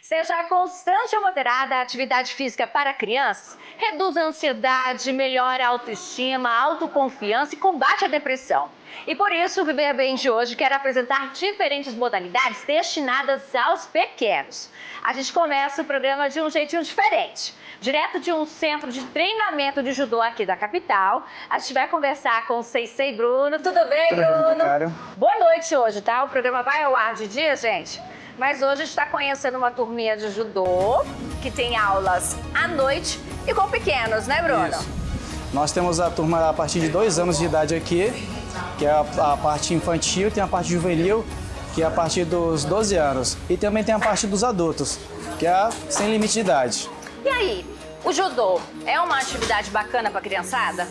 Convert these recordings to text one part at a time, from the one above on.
Seja constante ou moderada a atividade física para crianças, reduz a ansiedade, melhora a autoestima, a autoconfiança e combate a depressão. E por isso o Viver Bem de hoje quer apresentar diferentes modalidades destinadas aos pequenos. A gente começa o programa de um jeitinho diferente. Direto de um centro de treinamento de judô aqui da capital, a gente vai conversar com o Sensei Bruno. Tudo bem, Bruno? Claro. Boa noite hoje, tá? O programa vai ao ar de dia, gente. Mas hoje a gente está conhecendo uma turminha de judô, que tem aulas à noite e com pequenos, né, Bruno? Isso. Nós temos a turma a partir de 2 anos de idade aqui, que é a parte infantil, tem a parte juvenil, que é a partir dos 12 anos. E também tem a parte dos adultos, que é a sem limite de idade. E aí, o judô é uma atividade bacana para a criançada?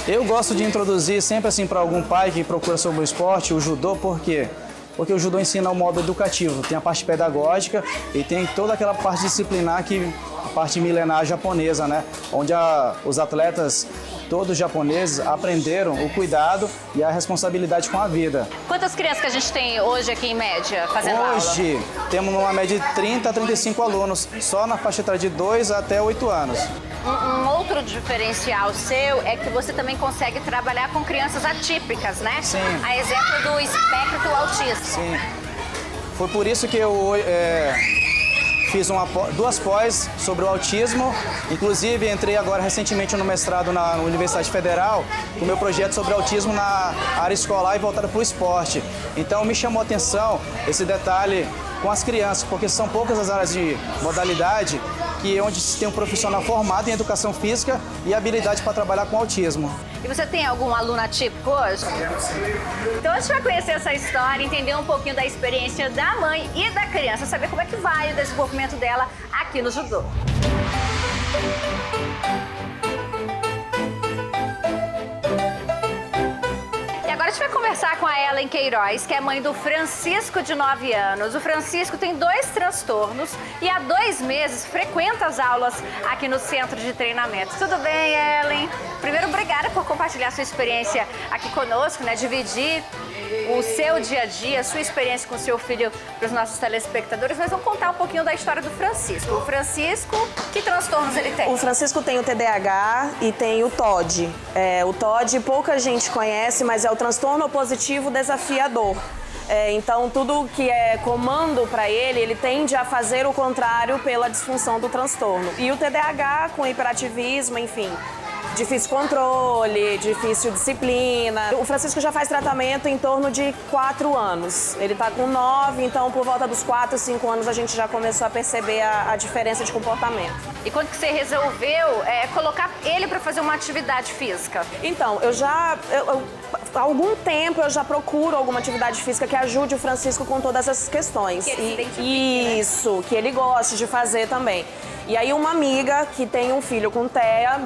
Eu gosto de introduzir sempre assim para algum pai que procura sobre o esporte, o judô, por quê? Porque o judô ensina o modo educativo, tem a parte pedagógica e tem toda aquela parte disciplinar, a parte milenar japonesa, né? Onde os atletas, todos japoneses, aprenderam o cuidado e a responsabilidade com a vida. Quantas crianças que a gente tem hoje aqui em média fazendo aula? Hoje temos uma média de 30 a 35 alunos, só na faixa etária de 2 até 8 anos. Um outro diferencial seu é que você também consegue trabalhar com crianças atípicas, né? Sim. A exemplo do espectro autista. Sim. Foi por isso que eu fiz duas pós sobre o autismo. Inclusive, entrei agora recentemente no mestrado na Universidade Federal com o meu projeto sobre autismo na área escolar e voltado para o esporte. Então, me chamou a atenção esse detalhe com as crianças, porque são poucas as áreas de modalidade onde se tem um profissional formado em educação física e habilidade para trabalhar com autismo. E você tem algum aluno atípico hoje? Então a gente vai conhecer essa história, entender um pouquinho da experiência da mãe e da criança, saber como é que vai o desenvolvimento dela aqui no judô. Agora a gente vai conversar com a Ellen Queiroz, que é mãe do Francisco, de 9 anos. O Francisco tem 2 transtornos e há 2 meses frequenta as aulas aqui no centro de treinamento. Tudo bem, Ellen? Primeiro, obrigada por compartilhar sua experiência aqui conosco, né? Dividir o seu dia a dia, a sua experiência com o seu filho para os nossos telespectadores. Nós vamos contar um pouquinho da história do Francisco. O Francisco, que transtornos ele tem? O Francisco tem o TDAH e tem o TOD. O TOD pouca gente conhece, mas é o transtorno opositivo desafiador. Então, tudo que é comando para ele tende a fazer o contrário pela disfunção do transtorno. E o TDAH com hiperativismo, enfim, difícil controle, difícil disciplina. O Francisco já faz tratamento em torno de 4 anos. Ele está com 9, então por volta dos 4, 5 anos a gente já começou a perceber a diferença de comportamento. E quando que você resolveu colocar ele para fazer uma atividade física? Então, há algum tempo eu já procuro alguma atividade física que ajude o Francisco com todas essas questões. Que ele se identifique, isso, né? Que ele goste de fazer também. E aí uma amiga que tem um filho com TEA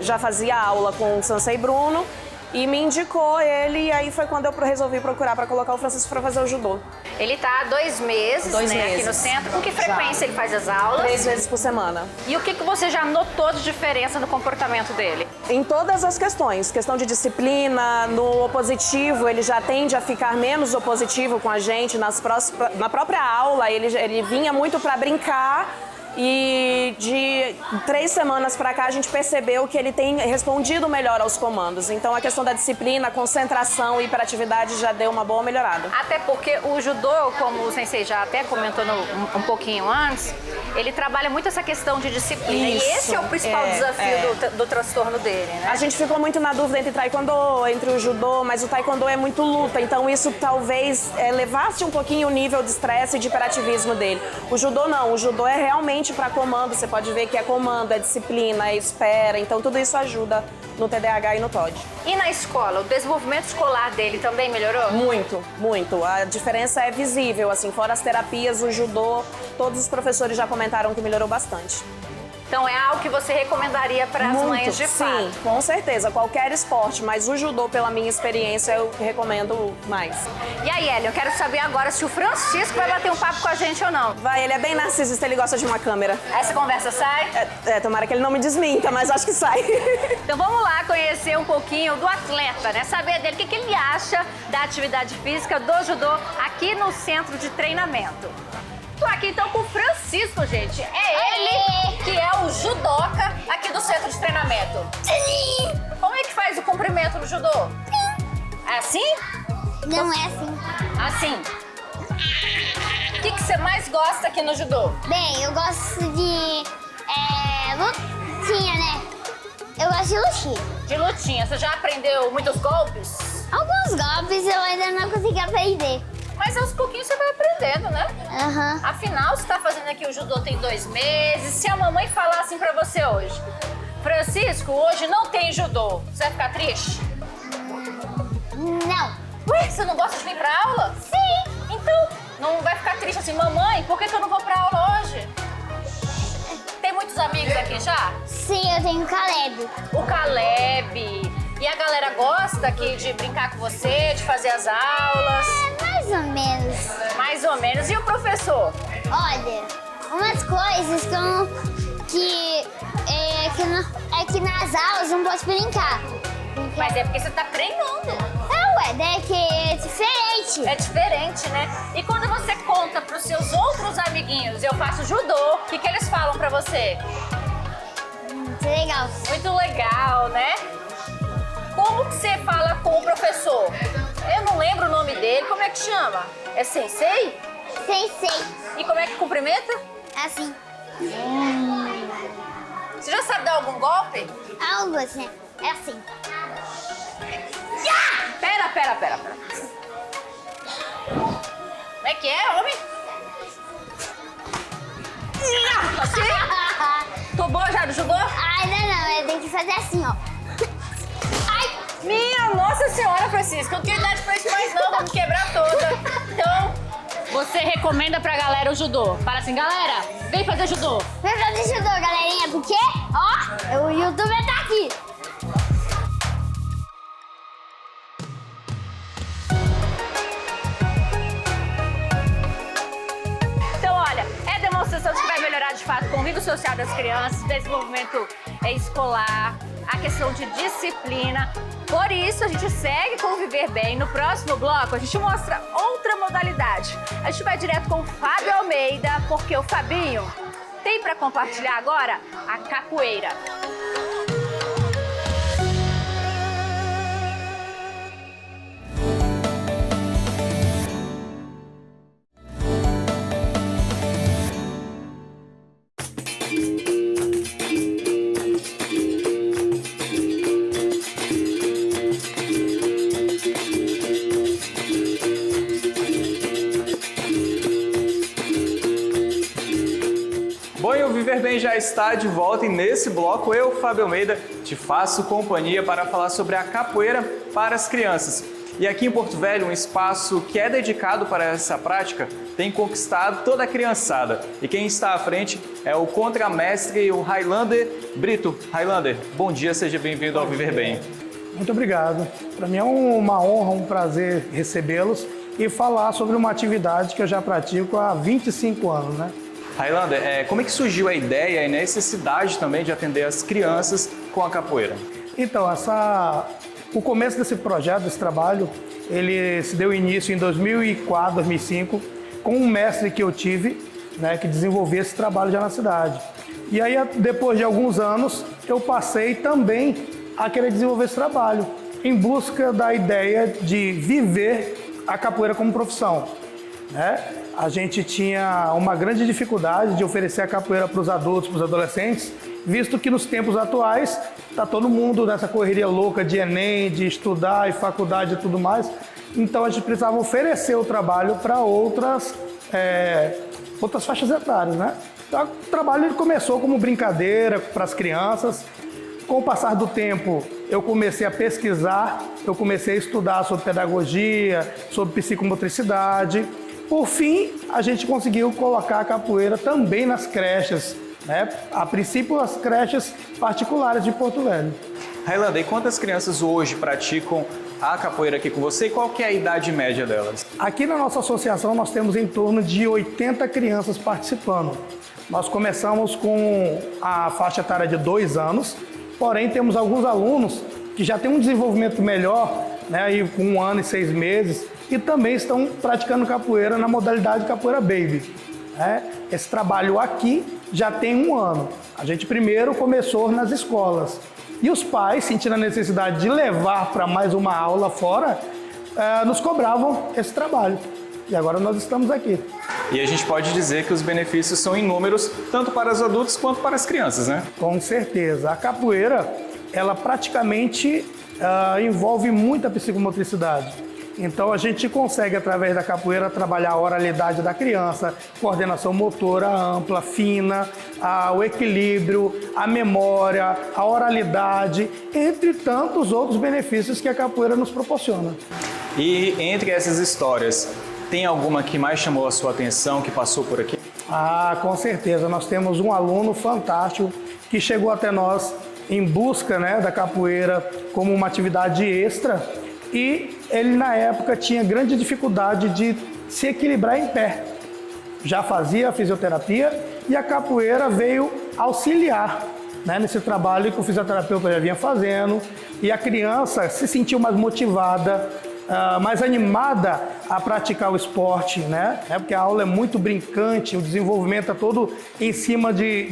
já fazia aula com o Sensei Bruno e me indicou ele, e aí foi quando eu resolvi procurar para colocar o Francisco para fazer o judô. Ele tá há 2 meses, 2 né, meses. aqui no centro. Com que frequência ele faz as aulas? 3 vezes por semana. E o que você já notou de diferença no comportamento dele? Em todas as questões. Questão de disciplina, no opositivo, ele já tende a ficar menos opositivo com a gente. Na própria aula, ele vinha muito para brincar. E de 3 semanas para cá a gente percebeu que ele tem respondido melhor aos comandos. Então a questão da disciplina, concentração e hiperatividade já deu uma boa melhorada. Até porque o judô, como o sensei já até comentou um pouquinho antes, ele trabalha muito essa questão de disciplina. Isso, e esse é o principal desafio do transtorno dele, né? A gente ficou muito na dúvida entre taekwondo, entre o judô, mas o taekwondo é muito luta, então isso talvez levasse um pouquinho o nível de estresse e de hiperativismo dele. O judô não, o judô é realmente para comando, você pode ver que é comando, é disciplina, é espera, então tudo isso ajuda no TDAH e no TOD. E na escola, o desenvolvimento escolar dele também melhorou? Muito, muito. A diferença é visível, assim, fora as terapias, o judô, todos os professores já comentaram que melhorou bastante. Então é algo que você recomendaria para as mães de fato? Sim, com certeza. Qualquer esporte, mas o judô, pela minha experiência, eu recomendo mais. E aí, Ellen, eu quero saber agora se o Francisco vai bater um papo com a gente ou não. Vai, ele é bem narcisista, ele gosta de uma câmera. Essa conversa sai? Tomara que ele não me desminta, mas acho que sai. Então vamos lá conhecer um pouquinho do atleta, né? Saber dele o que ele acha da atividade física do judô aqui no centro de treinamento. Tô aqui então com o Francisco, gente. É ele que é o judoca aqui do centro de treinamento. Como é que faz o comprimento no judô? É assim? Não é assim. Assim. O que você mais gosta aqui no judô? Bem, eu gosto de lutinha, né? Eu gosto de lutinha. De lutinha. Você já aprendeu muitos golpes? Alguns golpes eu ainda não consegui aprender. Mas aos pouquinhos você vai aprendendo, né? Aham. Afinal, você tá fazendo aqui o judô tem 2 meses. Se a mamãe falar assim pra você hoje, Francisco, hoje não tem judô, você vai ficar triste? Não. Ué, você não gosta de vir pra aula? Sim. Então, não vai ficar triste assim, mamãe, por que eu não vou pra aula hoje? Tem muitos amigos aqui já? Sim, eu tenho Caleb. O Caleb. E a galera gosta aqui de brincar com você, de fazer as aulas? Mais ou menos. Mais ou menos. E o professor? Olha, umas coisas que nas aulas não pode brincar. Mas é porque você tá treinando. É que é diferente. É diferente, né? E quando você conta pros seus outros amiguinhos, eu faço judô, o que eles falam pra você? Muito legal. Muito legal, né? Como que você fala com o professor? Eu não lembro o nome dele, como é que chama? É sensei? Sensei. E como é que cumprimenta? Assim. Você já sabe dar algum golpe? Alguns, né? É assim. Pera. Como é que é, homem? Assim? Tô boa já do judô? Ainda não, eu tenho que fazer assim, ó. Ai! Minha Nossa Senhora, Francisco, eu não tenho idade pra isso mais não, vamos quebrar toda. Então, você recomenda pra galera o judô? Fala assim, galera, vem fazer judô. Vem fazer judô, galerinha, porque, ó, o youtuber tá aqui. Então, olha, é demonstração de que vai melhorar de fato o convívio social das crianças, desenvolvimento escolar, a questão de disciplina. Por isso, a gente segue com o Viver Bem. No próximo bloco, a gente mostra outra modalidade. A gente vai direto com o Fábio Almeida, porque o Fabinho tem para compartilhar agora a capoeira. Bom, e o Viver Bem já está de volta e nesse bloco eu, Fábio Almeida, te faço companhia para falar sobre a capoeira para as crianças. E aqui em Porto Velho, um espaço que é dedicado para essa prática tem conquistado toda a criançada. E quem está à frente é o contramestre, o Highlander Brito. Highlander, bom dia, seja bem-vindo ao Viver Bem. Muito obrigado. Para mim é uma honra, um prazer recebê-los e falar sobre uma atividade que eu já pratico há 25 anos, né? Highlander, como é que surgiu a ideia e a necessidade também de atender as crianças com a capoeira? Então, o começo desse projeto, desse trabalho, ele se deu início em 2004, 2005, com um mestre que eu tive, né, que desenvolvia esse trabalho já na cidade. E aí, depois de alguns anos, eu passei também a querer desenvolver esse trabalho, em busca da ideia de viver a capoeira como profissão, né? A gente tinha uma grande dificuldade de oferecer a capoeira para os adultos, para os adolescentes, visto que nos tempos atuais está todo mundo nessa correria louca de Enem, de estudar e faculdade e tudo mais. Então a gente precisava oferecer o trabalho para outras faixas etárias, né? Então, o trabalho ele começou como brincadeira para as crianças. Com o passar do tempo, eu comecei a pesquisar, eu comecei a estudar sobre pedagogia, sobre psicomotricidade. Por fim, a gente conseguiu colocar a capoeira também nas creches, né? A princípio, as creches particulares de Porto Velho. Highlander, e quantas crianças hoje praticam a capoeira aqui com você e qual que é a idade média delas? Aqui na nossa associação, nós temos em torno de 80 crianças participando. Nós começamos com a faixa etária de 2 anos, porém temos alguns alunos que já têm um desenvolvimento melhor, né, aí com 1 ano e 6 meses, e também estão praticando capoeira na modalidade capoeira baby. né? Esse trabalho aqui já tem 1 ano. A gente primeiro começou nas escolas. E os pais, sentindo a necessidade de levar para mais uma aula fora, nos cobravam esse trabalho. E agora nós estamos aqui. E a gente pode dizer que os benefícios são inúmeros, tanto para os adultos quanto para as crianças, né? Com certeza. A capoeira, ela praticamente envolve muita psicomotricidade. Então a gente consegue, através da capoeira, trabalhar a oralidade da criança, coordenação motora ampla, fina, o equilíbrio, a memória, a oralidade, entre tantos outros benefícios que a capoeira nos proporciona. E entre essas histórias, tem alguma que mais chamou a sua atenção, que passou por aqui? Com certeza. Nós temos um aluno fantástico que chegou até nós em busca, né, da capoeira como uma atividade extra, e ele na época tinha grande dificuldade de se equilibrar em pé. Já fazia fisioterapia e a capoeira veio auxiliar, né, nesse trabalho que o fisioterapeuta já vinha fazendo, e a criança se sentiu mais motivada, mais animada a praticar o esporte, né? Porque a aula é muito brincante, o desenvolvimento é todo em cima de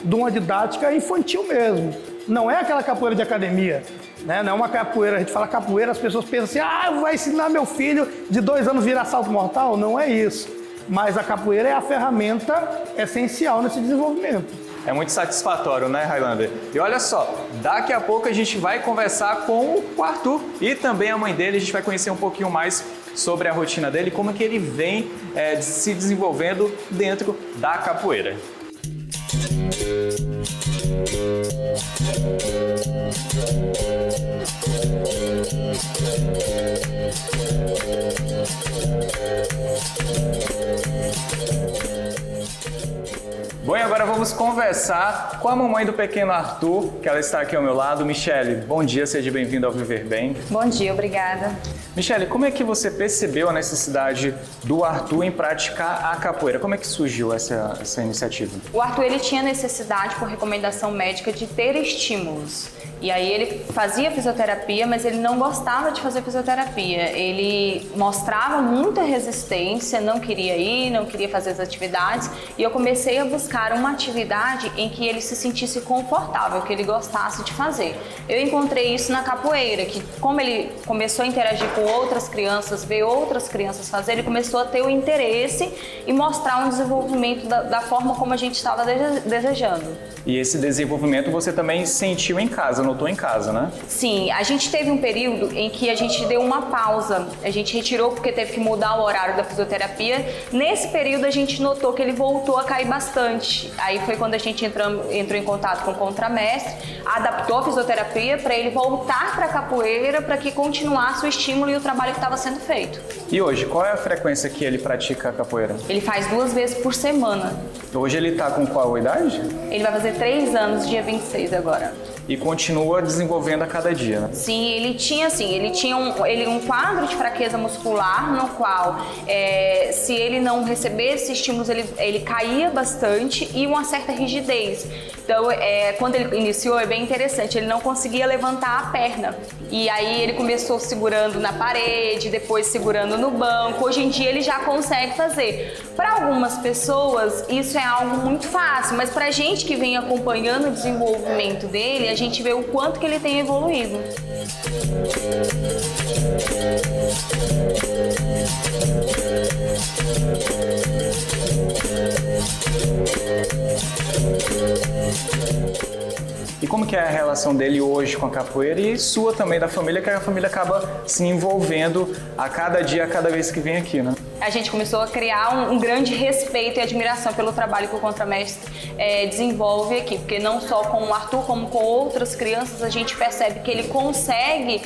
uma didática infantil mesmo. Não é aquela capoeira de academia, né? Não é uma capoeira, a gente fala capoeira, as pessoas pensam assim, vai ensinar meu filho de 2 anos virar salto mortal? Não é isso. Mas a capoeira é a ferramenta essencial nesse desenvolvimento. É muito satisfatório, né, Highlander? E olha só, daqui a pouco a gente vai conversar com o Arthur e também a mãe dele. A gente vai conhecer um pouquinho mais sobre a rotina dele, como que ele vem se desenvolvendo dentro da capoeira. Bom, e agora vamos conversar com a mamãe do pequeno Arthur, que ela está aqui ao meu lado. Michele, bom dia, seja bem-vinda ao Viver Bem. Bom dia, obrigada. Michele, como é que você percebeu a necessidade do Arthur em praticar a capoeira? Como é que surgiu essa iniciativa? O Arthur, ele tinha necessidade, por recomendação médica, de ter estímulos. E aí ele fazia fisioterapia, mas ele não gostava de fazer fisioterapia. Ele mostrava muita resistência, não queria ir, não queria fazer as atividades. E eu comecei a buscar uma atividade em que ele se sentisse confortável, que ele gostasse de fazer. Eu encontrei isso na capoeira, que como ele começou a interagir com outras crianças, ver outras crianças fazer, ele começou a ter o interesse e mostrar um desenvolvimento da forma como a gente estava desejando. E esse desenvolvimento você também sentiu em casa, notou em casa, né? Sim, a gente teve um período em que a gente deu uma pausa. A gente retirou porque teve que mudar o horário da fisioterapia. Nesse período a gente notou que ele voltou a cair bastante. Aí foi quando a gente entrou em contato com o contramestre, adaptou a fisioterapia para ele voltar para a capoeira, para que continuasse o estímulo e o trabalho que estava sendo feito. E hoje, qual é a frequência que ele pratica a capoeira? Ele faz 2 vezes por semana. Hoje ele está com qual idade? Ele vai fazer 3 anos, dia 26 agora. E continua desenvolvendo a cada dia, né? Sim, ele tinha um quadro de fraqueza muscular, no qual, se ele não recebesse estímulos, ele caía bastante, e uma certa rigidez. Então, quando ele iniciou, é bem interessante, ele não conseguia levantar a perna. E aí ele começou segurando na parede, depois segurando no banco. Hoje em dia ele já consegue fazer. Para algumas pessoas, isso é algo muito fácil, mas para a gente que vem acompanhando o desenvolvimento dele, a gente vê o quanto que ele tem evoluído. E como que é a relação dele hoje com a capoeira e sua também, da família, que a família acaba se envolvendo a cada dia, a cada vez que vem aqui, né? A gente começou a criar um grande respeito e admiração pelo trabalho que o contramestre desenvolve aqui, porque não só com o Arthur, como com outras crianças, a gente percebe que ele consegue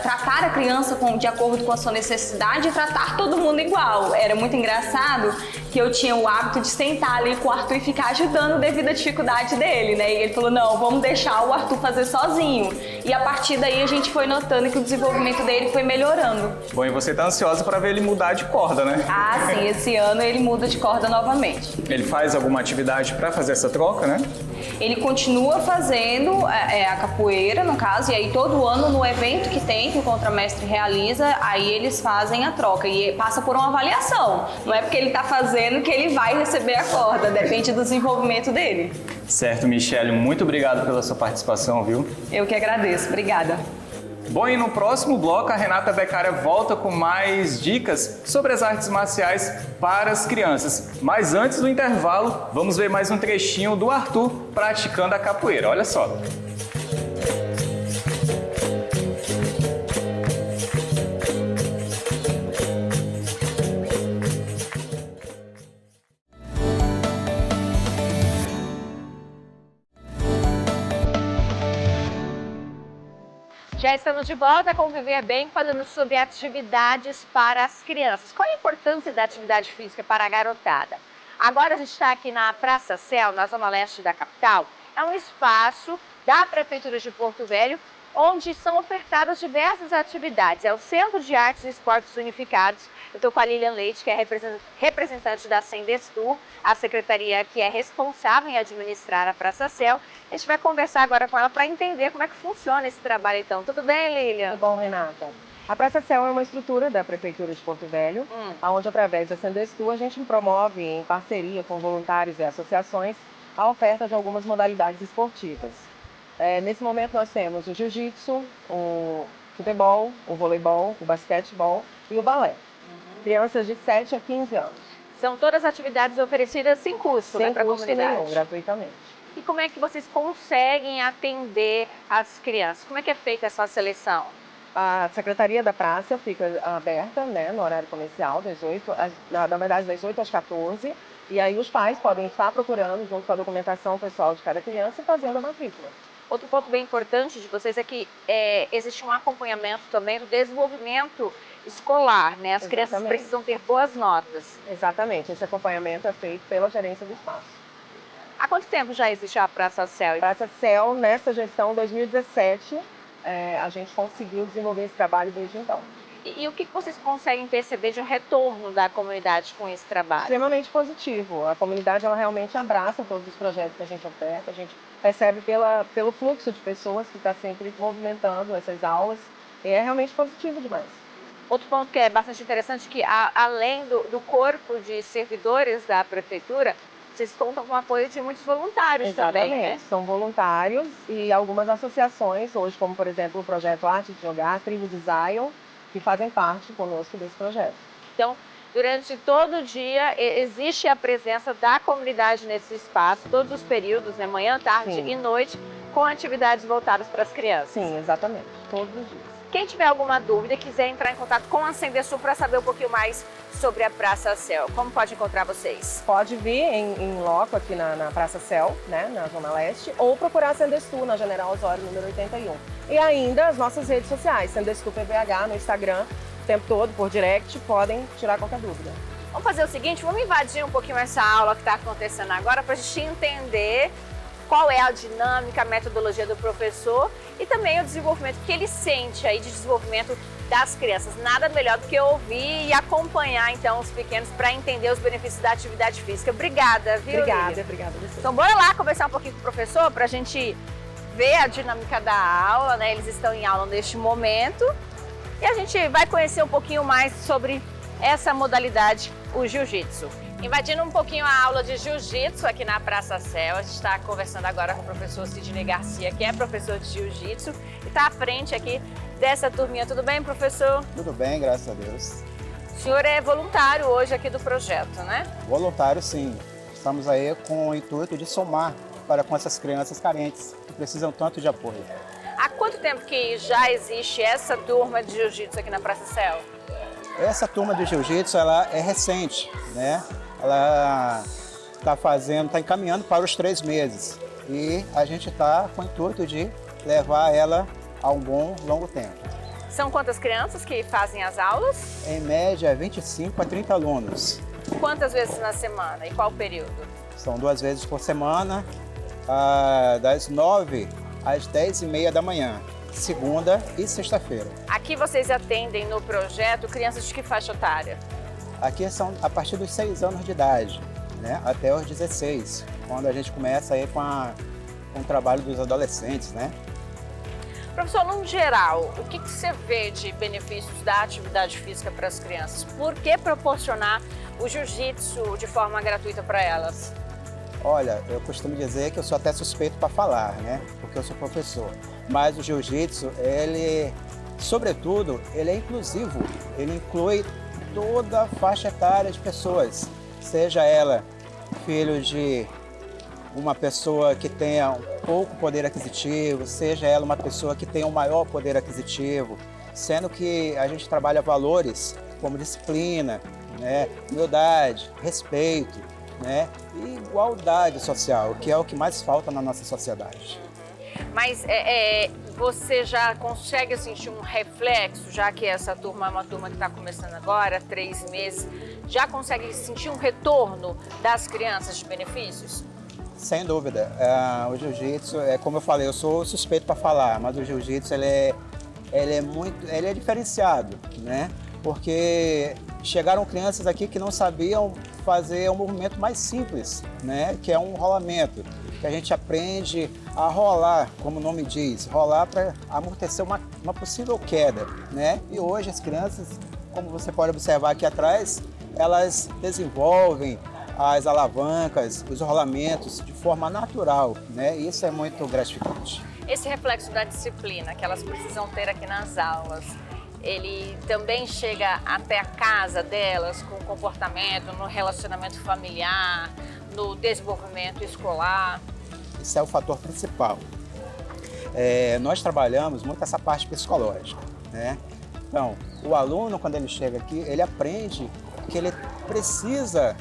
tratar a criança de acordo com a sua necessidade e tratar todo mundo igual. Era muito engraçado que eu tinha o hábito de sentar ali com o Arthur e ficar ajudando devido à dificuldade dele, né? E ele falou, não, vamos deixar o Arthur fazer sozinho. E a partir daí a gente foi notando que o desenvolvimento dele foi melhorando. Bom, e você está ansiosa para ver ver ele mudar de corda, né? Ah, sim, esse ano ele muda de corda novamente. Ele faz alguma atividade para fazer essa troca, né? Ele continua fazendo a capoeira, no caso, e aí todo ano no evento que tem, que o contramestre realiza, aí eles fazem a troca e passa por uma avaliação. Não é porque ele está fazendo que ele vai receber a corda, depende do desenvolvimento dele. Certo, Michele, muito obrigado pela sua participação, viu? Eu que agradeço, obrigada. Bom, e no próximo bloco a Renata Beccaria volta com mais dicas sobre as artes marciais para as crianças. Mas antes do intervalo, vamos ver mais um trechinho do Arthur praticando a capoeira. Olha só. Já estamos de volta com o Viver Bem, falando sobre atividades para as crianças. Qual a importância da atividade física para a garotada? Agora a gente está aqui na Praça Céu, na zona leste da capital. É um espaço da Prefeitura de Porto Velho, onde são ofertadas diversas atividades. É o Centro de Artes e Esportes Unificados. Eu estou com a Lilian Leite, que é representante da Sendestur, a secretaria que é responsável em administrar a Praça Céu. A gente vai conversar agora com ela para entender como é que funciona esse trabalho, então. Tudo bem, Lilian? Tudo bom, Renata? A Praça Céu é uma estrutura da Prefeitura de Porto Velho, onde, através da Sendestur, a gente promove, em parceria com voluntários e associações, a oferta de algumas modalidades esportivas. Nesse momento, nós temos o jiu-jitsu, o futebol, o voleibol, o basquetebol e o balé. Crianças de 7 a 15 anos. São todas atividades oferecidas sem custo, Sem né, para a custo comunidade? nenhum, gratuitamente. E como é que vocês conseguem atender as crianças? Como é que é feita essa seleção? A Secretaria da Praça fica aberta, né, no horário comercial, das 8 às 14. E aí os pais podem estar procurando, junto com a documentação pessoal de cada criança, e fazendo a matrícula. Outro ponto bem importante de vocês é que existe um acompanhamento também do desenvolvimento escolar, né? As crianças precisam ter boas notas. Exatamente, esse acompanhamento é feito pela gerência do espaço. Há quanto tempo já existe a Praça Céu? Praça Céu, nessa gestão 2017, a gente conseguiu desenvolver esse trabalho desde então. E o que vocês conseguem perceber de retorno da comunidade com esse trabalho? Extremamente positivo. A comunidade, ela realmente abraça todos os projetos que a gente oferta. A gente percebe pelo fluxo de pessoas que está sempre movimentando essas aulas. E é realmente positivo demais. Outro ponto que é bastante interessante é que, além do corpo de servidores da prefeitura, vocês contam com o apoio de muitos voluntários também, né? São voluntários e algumas associações, hoje, como por exemplo o projeto Arte de Jogar, Tribo de Zion, que fazem parte conosco desse projeto. Então, durante todo o dia, existe a presença da comunidade nesse espaço, todos os períodos, né? Manhã, tarde e noite, com atividades voltadas para as crianças. Sim, exatamente, todos os dias. Quem tiver alguma dúvida e quiser entrar em contato com a Sendestur para saber um pouquinho mais sobre a Praça Céu, como pode encontrar vocês? Pode vir em loco aqui na Praça Céu, né, na Zona Leste, ou procurar a Sendestur na General Osório, número 81. E ainda as nossas redes sociais, Sendestur PVH no Instagram, o tempo todo, por direct, podem tirar qualquer dúvida. Vamos fazer o seguinte, vamos invadir um pouquinho essa aula que está acontecendo agora para a gente entender qual é a dinâmica, a metodologia do professor e também o desenvolvimento que ele sente aí de desenvolvimento das crianças. Nada melhor do que ouvir e acompanhar, então, os pequenos para entender os benefícios da atividade física. Obrigada, viu, Obrigada Lívia? a você. Então, bora lá conversar um pouquinho com o professor para a gente ver a dinâmica da aula, né? Eles estão em aula neste momento e a gente vai conhecer um pouquinho mais sobre essa modalidade, o jiu-jitsu. Invadindo um pouquinho a aula de jiu-jitsu aqui na Praça Céu, a gente está conversando agora com o professor Sidney Garcia, que é professor de jiu-jitsu e está à frente aqui dessa turminha. Tudo bem, professor? Tudo bem, graças a Deus. O senhor é voluntário hoje aqui do projeto, né? Voluntário, sim. Estamos aí com o intuito de somar para com essas crianças carentes que precisam tanto de apoio. Há quanto tempo que já existe essa turma de jiu-jitsu aqui na Praça Céu? Essa turma de jiu-jitsu, ela é recente, né? Ela está encaminhando para os 3 meses e a gente está com o intuito de levar ela a um bom, longo tempo. São quantas crianças que fazem as aulas? Em média, 25 a 30 alunos. Quantas vezes na semana e qual período? São 2 vezes por semana, das 9 às 10h30 da manhã. segunda e sexta-feira. Aqui vocês atendem no projeto crianças de que faixa etária? Aqui são a partir dos 6 anos de idade, né, até os 16, quando a gente começa aí com o trabalho dos adolescentes, né? Professor, no geral, o que você vê de benefícios da atividade física para as crianças? Por que proporcionar o jiu-jitsu de forma gratuita para elas? Olha, eu costumo dizer que eu sou até suspeito para falar, né? Porque eu sou professor. Mas o jiu-jitsu, ele, sobretudo, ele é inclusivo. Ele inclui toda a faixa etária de pessoas. Seja ela filho de uma pessoa que tenha um pouco poder aquisitivo, seja ela uma pessoa que tenha um maior poder aquisitivo, sendo que a gente trabalha valores como disciplina, né, humildade, respeito, né, e igualdade social, que é o que mais falta na nossa sociedade. Mas você já consegue sentir um reflexo, já que essa turma é uma turma que está começando agora, 3 meses, já consegue sentir um retorno das crianças de benefícios? Sem dúvida. O jiu-jitsu, como eu falei, eu sou suspeito para falar, mas o jiu-jitsu ele é diferenciado, né? Porque chegaram crianças aqui que não sabiam fazer um movimento mais simples, né? Que é um rolamento, que a gente aprende a rolar, como o nome diz, rolar para amortecer uma possível queda, né? E hoje as crianças, como você pode observar aqui atrás, elas desenvolvem as alavancas, os rolamentos de forma natural, né? Isso é muito gratificante. Esse reflexo da disciplina que elas precisam ter aqui nas aulas, ele também chega até a casa delas com o comportamento, no relacionamento familiar, no desenvolvimento escolar? Isso é o fator principal. Nós trabalhamos muito essa parte psicológica, né? Então, o aluno, quando ele chega aqui, ele aprende que ele precisa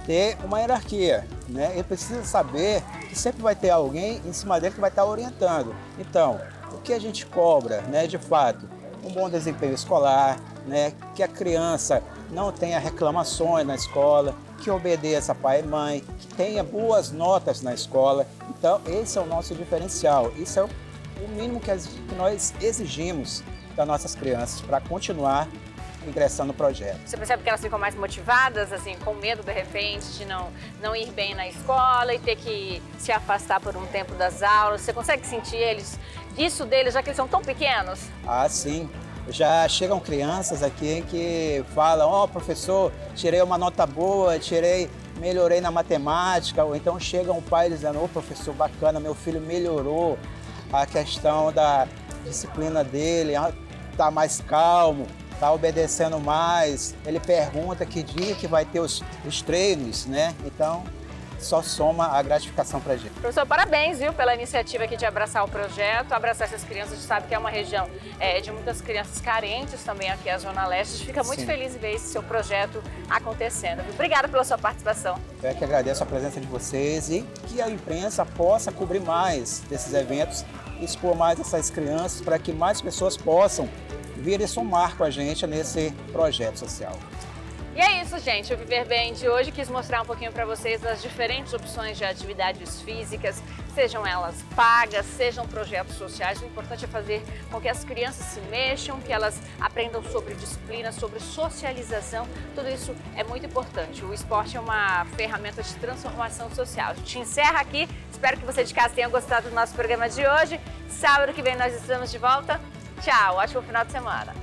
ter uma hierarquia, né? Ele precisa saber que sempre vai ter alguém em cima dele que vai estar orientando. Então, o que a gente cobra, né, de fato? Um bom desempenho escolar, né? Que a criança não tenha reclamações na escola, que obedeça pai e mãe, que tenha boas notas na escola. Então, esse é o nosso diferencial. Isso é o mínimo que nós exigimos das nossas crianças para continuar ingressando no projeto. Você percebe que elas ficam mais motivadas, assim, com medo de repente de não ir bem na escola e ter que se afastar por um tempo das aulas? Você consegue sentir isso deles, já que eles são tão pequenos? Ah, sim. Já chegam crianças aqui que falam: ó, professor, tirei uma nota boa, melhorei na matemática. Ou então chega um pai dizendo: ô, professor, bacana, meu filho melhorou a questão da disciplina dele, tá mais calmo, tá obedecendo mais. Ele pergunta que dia que vai ter os treinos, né? Então, só soma a gratificação pra gente. Professor, parabéns, viu, pela iniciativa aqui de abraçar o projeto, abraçar essas crianças. A gente sabe que é uma região de muitas crianças carentes também aqui, a Zona Leste. A gente fica muito feliz em ver esse seu projeto acontecendo. Obrigada pela sua participação. Eu é que agradeço a presença de vocês e que a imprensa possa cobrir mais desses eventos, expor mais essas crianças para que mais pessoas possam vir e somar com a gente nesse projeto social. E é isso, gente. O Viver Bem de hoje quis mostrar um pouquinho para vocês as diferentes opções de atividades físicas, sejam elas pagas, sejam projetos sociais. O importante é fazer com que as crianças se mexam, que elas aprendam sobre disciplina, sobre socialização. Tudo isso é muito importante. O esporte é uma ferramenta de transformação social. A gente encerra aqui. Espero que você de casa tenha gostado do nosso programa de hoje. Sábado que vem nós estamos de volta. Tchau, ótimo final de semana.